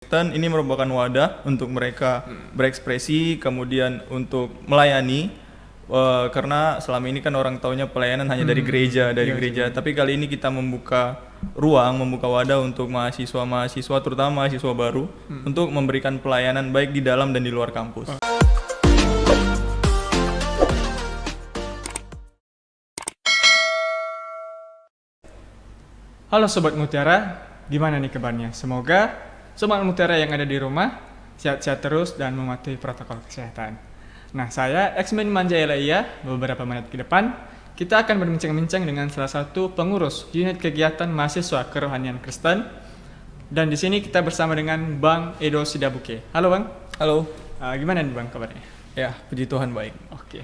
Kristen ini merupakan wadah untuk mereka berekspresi, kemudian untuk melayani. Karena selama ini kan orang taunya pelayanan hanya dari gereja, Tapi kali ini kita membuka ruang, membuka wadah untuk mahasiswa-mahasiswa, terutama mahasiswa baru, untuk memberikan pelayanan baik di dalam dan di luar kampus. Halo Sobat Mutiara, gimana nih kabarnya? Semoga Sobat Mutiara yang ada di rumah sehat-sehat terus dan mematuhi protokol kesehatan. Nah, saya X-Men Manjaya. Beberapa menit ke depan, kita akan berbincang-bincang dengan salah satu pengurus unit kegiatan mahasiswa kerohanian Kristen. Dan di sini kita bersama dengan Bang Edo Sidabuke. Halo Bang. Halo. Gimana nih Bang kabarnya? Ya, puji Tuhan baik. Oke.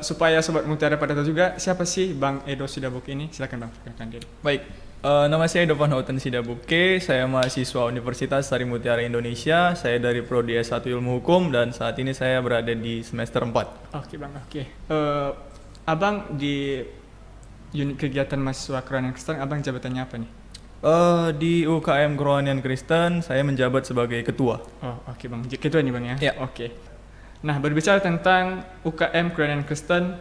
Supaya Sobat Mutiara pada tahu juga siapa sih Bang Edo Sidabuke ini, silakan Bang perkenalkan diri. Baik, nama saya Edo Van Houten Sidabuke, saya mahasiswa Universitas Sari Mutiara Indonesia, saya dari Prodi S1 Ilmu Hukum dan saat ini saya berada di semester 4. Oke Bang, oke. Abang di unit kegiatan mahasiswa kerohanian Kristen, abang jabatannya apa nih? Di UKM Kerohanian Kristen, saya menjabat sebagai ketua. Oh, oke Bang, ketua nih Bang ya? Ya. Oke. Nah, berbicara tentang UKM Kerohanian Kristen,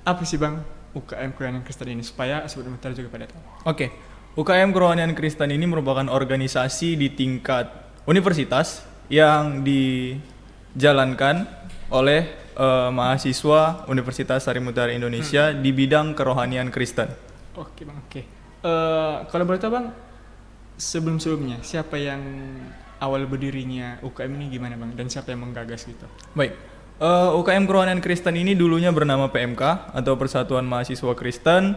apa sih Bang UKM Kerohanian Kristen ini supaya Sobat Mutiara juga pada tahu? Oke, UKM Kerohanian Kristen ini merupakan organisasi di tingkat universitas yang dijalankan oleh mahasiswa Universitas Sari Mutiara Indonesia di bidang kerohanian Kristen. Oke Bang, oke. Kalau boleh tahu Bang, sebelum-sebelumnya siapa yang awal berdirinya UKM ini gimana Bang? Dan siapa yang menggagas gitu? Baik, UKM Kerohanian Kristen ini dulunya bernama PMK atau Persatuan Mahasiswa Kristen.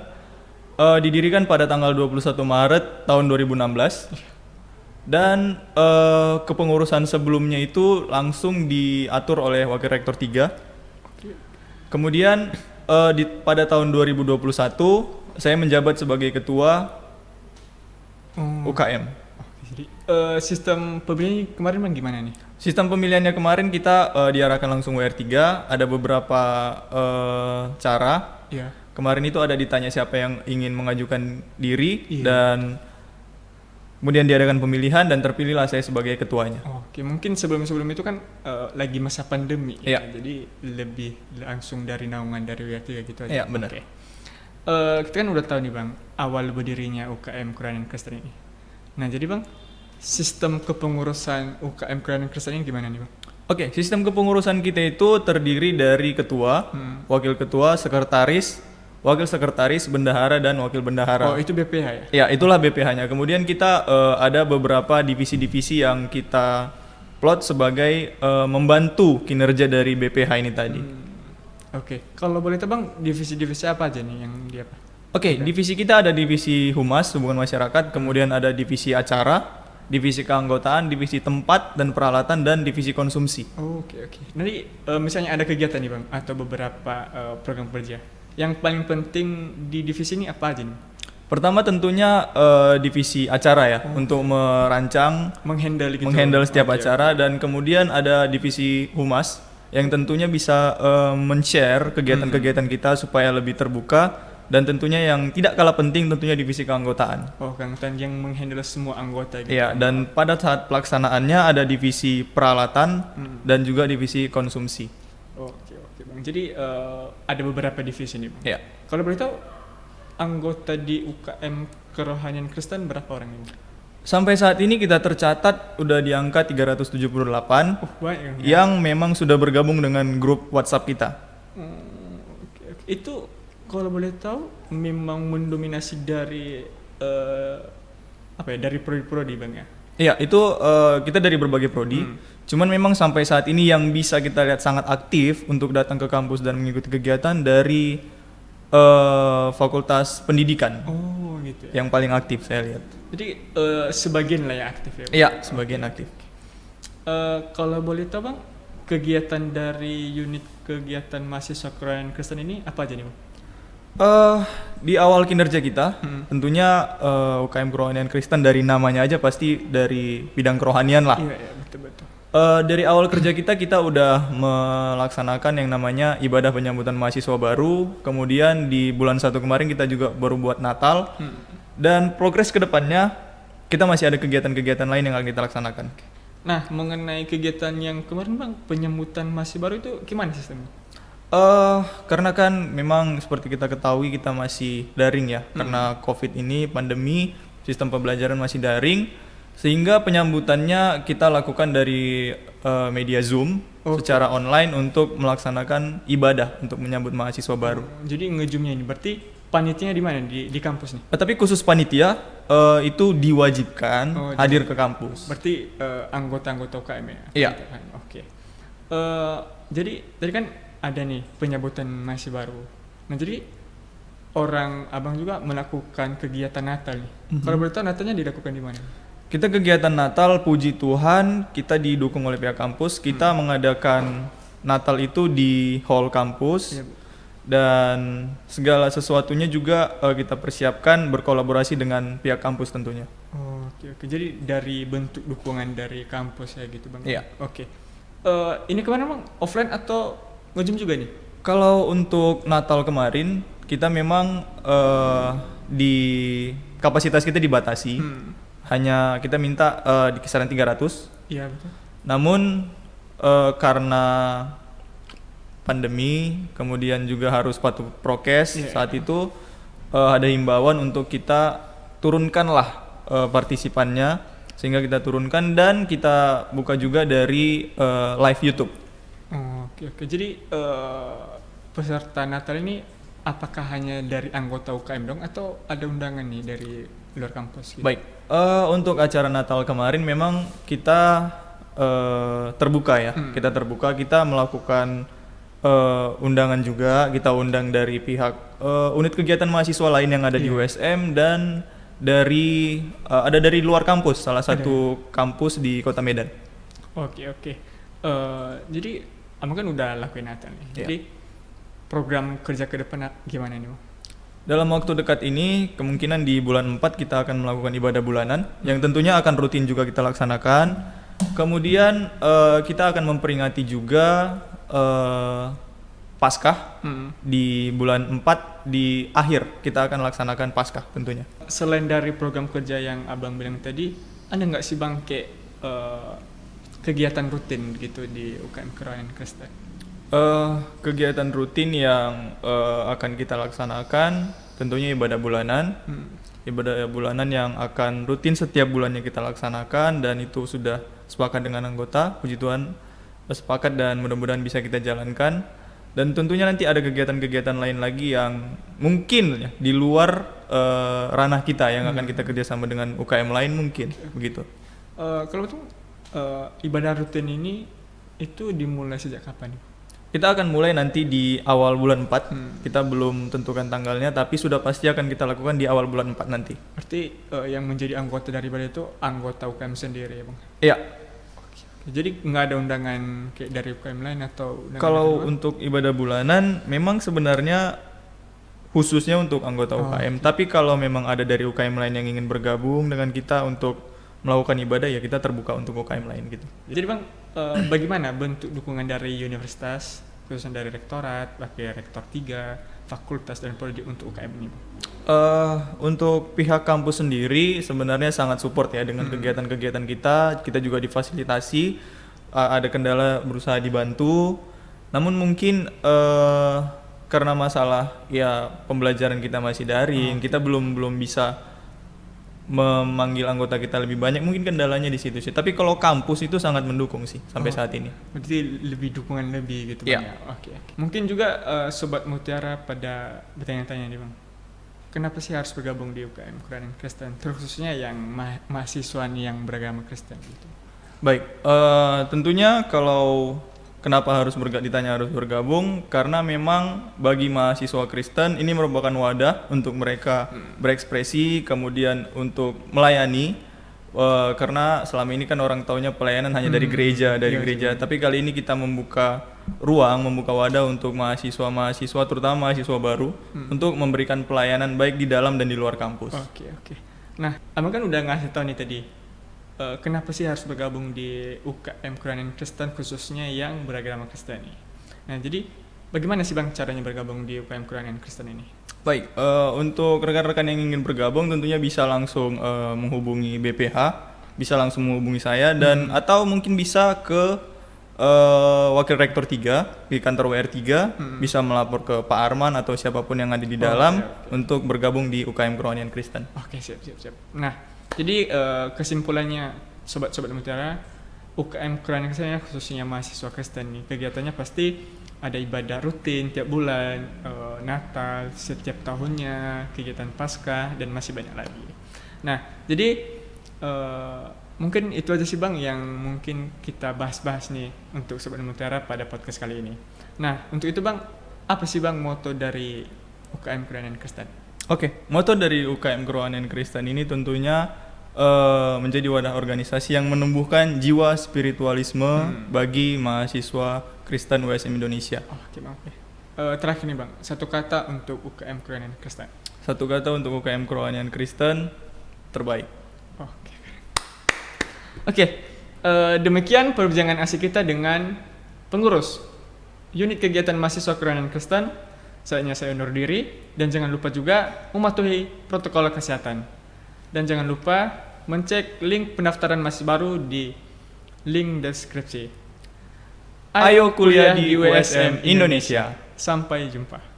Didirikan pada tanggal 21 Maret tahun 2016. Dan kepengurusan sebelumnya itu langsung diatur oleh Wakil Rektor 3. Kemudian pada tahun 2021 saya menjabat sebagai ketua UKM. Jadi sistem pemilihan kemarin Bang gimana nih? Sistem pemilihannya kemarin kita diarahkan langsung WR3, ada beberapa cara. Iya. Kemarin itu ada ditanya siapa yang ingin mengajukan diri, Iya. dan kemudian diadakan pemilihan dan terpilihlah saya sebagai ketuanya. Oke, mungkin sebelum itu kan lagi masa pandemi ya. Iya. Jadi lebih langsung dari naungan dari WR3 gitu aja. Iya, benar. Oke. Kita kan udah tahu nih Bang, awal berdirinya UKM Kerohanian Kristen ini. Nah, jadi Bang, sistem kepengurusan UKM Kerohanian Kristen ini gimana nih Bang? Oke, sistem kepengurusan kita itu terdiri dari ketua, wakil ketua, sekretaris, wakil sekretaris, bendahara, dan wakil bendahara. Oh, itu BPH ya? Ya, itulah BPH-nya. Kemudian kita ada beberapa divisi-divisi yang kita plot sebagai membantu kinerja dari BPH ini tadi. Oke, kalau boleh tahu Bang, divisi-divisi apa aja nih yang dia apa? Oke, divisi kita ada divisi humas, hubungan masyarakat, kemudian ada divisi acara, divisi keanggotaan, divisi tempat dan peralatan, dan divisi konsumsi. Oke. Nanti misalnya ada kegiatan nih Bang, atau beberapa program kerja, yang paling penting di divisi ini apa aja nih? Pertama tentunya divisi acara ya, untuk merancang, Menghandle gitu. menghandle setiap Oke. acara, dan kemudian ada divisi humas yang tentunya bisa men-share kegiatan-kegiatan kita supaya lebih terbuka, dan tentunya yang tidak kalah penting tentunya divisi keanggotaan. Oh, keanggotaan yang menghandle semua anggota gitu. Iya, dan pada saat pelaksanaannya ada divisi peralatan dan juga divisi konsumsi. Oke Bang. Jadi ada beberapa divisi nih Bang. Ya. Kalau boleh tahu, anggota di UKM Kerohanian Kristen berapa orang ini? Sampai saat ini kita tercatat udah di angka 378 Banyak yang memang sudah bergabung dengan grup WhatsApp kita. Oke. Itu kalau boleh tahu memang mendominasi dari dari prodi-prodi Bang ya? Iya, itu kita dari berbagai prodi. Cuman memang sampai saat ini yang bisa kita lihat sangat aktif untuk datang ke kampus dan mengikuti kegiatan dari Fakultas Pendidikan. Oh, gitu ya. Yang paling aktif saya lihat. Jadi sebagian lah yang aktif ya Bang? Iya, sebagian aktif. Kalau boleh tahu Bang, kegiatan dari unit kegiatan mahasiswa kerohanian Kristen ini apa aja nih Bang? Di awal kinerja kita, tentunya UKM Kerohanian Kristen dari namanya aja pasti dari bidang kerohanian lah. Iya, betul. Dari awal kerja kita udah melaksanakan yang namanya ibadah penyambutan mahasiswa baru. Kemudian di bulan 1 kemarin kita juga baru buat Natal. Dan progres kedepannya kita masih ada kegiatan-kegiatan lain yang akan kita laksanakan. Nah, mengenai kegiatan yang kemarin Bang, penyambutan mahasiswa baru itu gimana sistemnya? Karena kan memang seperti kita ketahui kita masih daring ya, karena COVID ini pandemi, sistem pembelajaran masih daring, sehingga penyambutannya kita lakukan dari media Zoom secara online untuk melaksanakan ibadah untuk menyambut mahasiswa baru. Jadi nge-zoomnya ini berarti panitianya di mana? Di kampus nih? Tapi khusus panitia itu diwajibkan hadir ke kampus. Berarti anggota-anggota UKM ya? Iya. Oke. Jadi tadi kan ada nih penyambutan mahasiswa baru. Nah jadi orang abang juga melakukan kegiatan Natal nih. Kalau boleh tahu Natalnya dilakukan di mana? Kita kegiatan Natal, puji Tuhan, kita didukung oleh pihak kampus. Kita mengadakan Natal itu di hall kampus. Iya, Bu. Dan segala sesuatunya juga kita persiapkan berkolaborasi dengan pihak kampus tentunya. Oke. Jadi dari bentuk dukungan dari kampus ya gitu Bang. Iya. Oke. Ini kemana Bang? Offline atau nge-zoom juga nih? Kalau untuk Natal kemarin, kita memang di kapasitas kita dibatasi. Hanya kita minta di kisaran 300. Iya betul. Namun karena pandemi, kemudian juga harus patuh prokes, saat itu ada himbauan untuk kita turunkanlah partisipannya, sehingga kita turunkan dan kita buka juga dari live YouTube. Oke. Jadi peserta Natal ini apakah hanya dari anggota UKM dong atau ada undangan nih dari luar kampus gitu? Baik, untuk acara Natal kemarin memang kita terbuka ya. Kita terbuka, kita melakukan undangan juga. Kita undang dari pihak unit kegiatan mahasiswa lain yang ada di USM dan dari ada dari luar kampus, salah satu kampus di Kota Medan. Oke. Jadi abang kan udah lakuin Natal nih. Iya. Jadi program kerja ke depan gimana nih Bang? Dalam waktu dekat ini kemungkinan di bulan 4 kita akan melakukan ibadah bulanan yang tentunya akan rutin juga kita laksanakan. Kemudian kita akan memperingati juga Paskah di bulan 4, di akhir kita akan laksanakan Paskah tentunya. Selain dari program kerja yang abang bilang tadi, ada nggak sih Bang kayak kegiatan rutin gitu di UKM Kerohanian Kristen? Kegiatan rutin yang akan kita laksanakan tentunya ibadah bulanan. Ibadah bulanan yang akan rutin setiap bulannya kita laksanakan, dan itu sudah sepakat dengan anggota. Puji Tuhan sepakat dan mudah-mudahan bisa kita jalankan. Dan tentunya nanti ada kegiatan-kegiatan lain lagi yang mungkin ya, di luar ranah kita yang akan kita kerjasama dengan UKM lain mungkin begitu. Kalau itu ibadah rutin ini itu dimulai sejak kapan? Kita akan mulai nanti di awal bulan 4. Kita belum tentukan tanggalnya, tapi sudah pasti akan kita lakukan di awal bulan 4 nanti. Berarti yang menjadi anggota dari ibadah itu anggota UKM sendiri ya Bang? Iya. Jadi nggak ada undangan kayak dari UKM lain atau undangan? Kalau untuk ibadah bulanan memang sebenarnya khususnya untuk anggota UKM. Tapi kalau memang ada dari UKM lain yang ingin bergabung dengan kita untuk melakukan ibadah, ya kita terbuka untuk UKM lain gitu. Jadi Bang, bagaimana bentuk dukungan dari universitas, khususnya dari rektorat, wakil rektor 3, fakultas dan prodi untuk UKM ini Bang? Untuk pihak kampus sendiri sebenarnya sangat support ya dengan kegiatan-kegiatan kita. Kita juga difasilitasi, ada kendala berusaha dibantu. Namun mungkin karena masalah ya pembelajaran kita masih daring, kita belum bisa memanggil anggota kita lebih banyak, mungkin kendalanya di situ sih. Tapi kalau kampus itu sangat mendukung sih sampai saat ini. Berarti lebih dukungan lebih gitu Iya. Bang ya. Oke. Mungkin juga Sobat Mutiara pada bertanya-tanya nih Bang. Kenapa sih harus bergabung di UKM Kerohanian Kristen, terkhususnya yang mahasiswa yang beragama Kristen gitu? Baik, tentunya kalau kenapa ditanya harus bergabung, karena memang bagi mahasiswa Kristen ini merupakan wadah untuk mereka berekspresi, kemudian untuk melayani, karena selama ini kan orang taunya pelayanan hanya dari gereja, tapi kali ini kita membuka wadah untuk mahasiswa terutama mahasiswa baru untuk memberikan pelayanan baik di dalam dan di luar kampus. Oke. Nah, abang kan udah ngasih tahu nih tadi kenapa sih harus bergabung di UKM Kerohanian Kristen khususnya yang beragama Kristen nih. Nah, jadi bagaimana sih Bang caranya bergabung di UKM Kerohanian Kristen ini? Baik, untuk rekan-rekan yang ingin bergabung tentunya bisa langsung menghubungi BPH, bisa langsung menghubungi saya dan atau mungkin bisa ke Wakil Rektor 3 di kantor WR3, bisa melapor ke Pak Arman atau siapapun yang ada di dalam untuk bergabung di UKM Kerohanian Kristen. Oke, siap. Nah, jadi kesimpulannya sobat-sobat Mutiara, UKM Kerohanian Kristen khususnya mahasiswa Kristen nih, kegiatannya pasti ada ibadah rutin tiap bulan, Natal, setiap tahunnya, kegiatan Paskah, dan masih banyak lagi. Nah, jadi mungkin itu aja sih Bang yang mungkin kita bahas-bahas nih untuk Sobat Mutiara pada podcast kali ini. Nah, untuk itu Bang, apa sih Bang moto dari UKM Kerohanian Kristen? Oke, moto dari UKM Kerohanian Kristen ini tentunya menjadi wadah organisasi yang menumbuhkan jiwa spiritualisme bagi mahasiswa Kristen USM Indonesia. Oke Bang. Terakhir nih Bang, satu kata untuk UKM Kerohanian Kristen. Satu kata untuk UKM Kerohanian Kristen, terbaik. Oke, demikian perbincangan asik kita dengan pengurus unit kegiatan mahasiswa Kerohanian Kristen. Saya undur diri dan jangan lupa juga mematuhi protokol kesehatan. Dan jangan lupa mencek link pendaftaran mahasiswa baru di link deskripsi. Ayo kuliah di USM Indonesia. Sampai jumpa.